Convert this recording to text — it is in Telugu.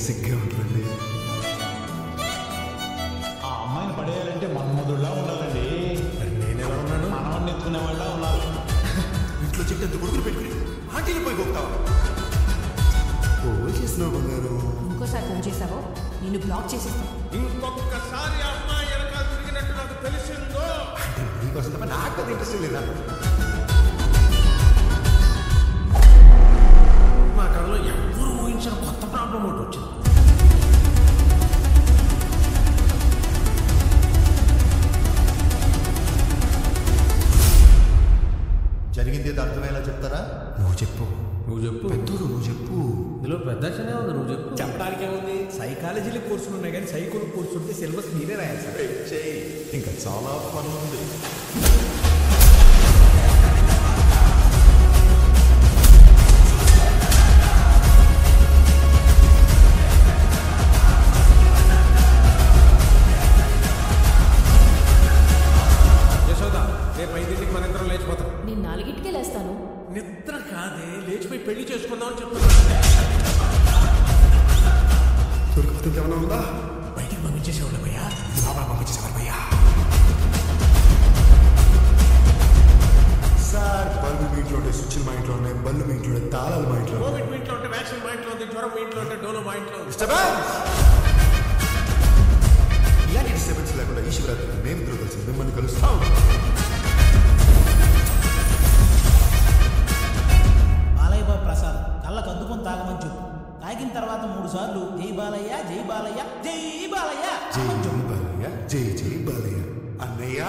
సిగ్గా ఉంటుందండి. ఆ అమ్మాయిని పడేయాలంటే మన్మధుడిలా ఉండాలండి. నేను ఎలా ఉన్నాను? మనవన్ని ఎత్తుకునే వాళ్ళ ఉండాలి. ఇంట్లో చెట్టు కొడుకులు పెట్టుకుని ఆంటీని పోయి పోతావా? ఫోన్ చేసినావు బంగారు. ఇంకోసారి ఫోన్ చేసావో నిన్ను బ్లాక్ చేసేస్తాను. ఇంకొకసారి అమ్మాయి వెనకాల తిరిగినట్టు నాకు తెలిసిందో అంటే నీకోసం తప్ప నాకు అది ఇంట్రెస్ట్ లేదా? మా కథలో ఎవరు ఊహించిన కొత్త ప్రాబ్లం ఒకటి వచ్చింది. జరిగింది ఏదో అర్థమయ్యేలా చెప్తారా? నువ్వు చెప్పు. నువ్వు చెప్పు. పెద్దోడు నువ్వు చెప్పు. ఇందులో పెద్ద చిన్న ఉంది, నువ్వు చెప్పు. చెప్పడానికి ఏముంది? సైకాలజీలో కోర్సులు ఉన్నాయి కానీ సైకోలు కోర్సు ఉంటే సిలబస్ మీరే రాయాలి సార్. ఇంకా చాలా పని ఉంది. యశోద, రేపు 5ంటికి మన ఇద్దరం లేచిపోతాం. నేను 4ంటికే లేస్తాను. నిద్ర కాదే, లేచిపోయి పెళ్లి చేసుకుందామని చెప్తున్నా. దొరికితే ఏమైనా ఉందా? బయటికి పంపించేసేవాళ్ళు భయ్యా. బాబా పంపించేసేవారు భయ్యా. సార్ బల్బు మీ ఇంట్లో ఉంటే స్విచ్లు మా ఇంట్లో ఉన్నాయి, బల్లు మీ ఇంట్లో ఉంటే తాళాలు మా ఇంట్లో ఉన్నాయి. కోవిడ్ మీ ఇంట్లో ఉంటే వ్యాక్సిన్ మా ఇంట్లో ఉంది, జ్వరం మీ ఇంట్లో ఉంటే డోలో మా ఇంట్లో ఉంది. డిస్టర్బెన్స్! ఇలాంటి డిస్టర్బెన్స్ లేకుండా ఈ శివరాత్రికి మేమిద్దరూ కలిసి మిమ్మల్ని కలుస్తాం. బాలయ్య బాబు ప్రసాద్ కళ్ళకు అద్దుకొని తాగమని చెప్పు. తాగిన తర్వాత 3 సార్లు జై బాలయ్య జై బాలయ్య జై బాలయ్య జై జై బాలయ్య, జై జై బాలయ్య. అన్నయ్య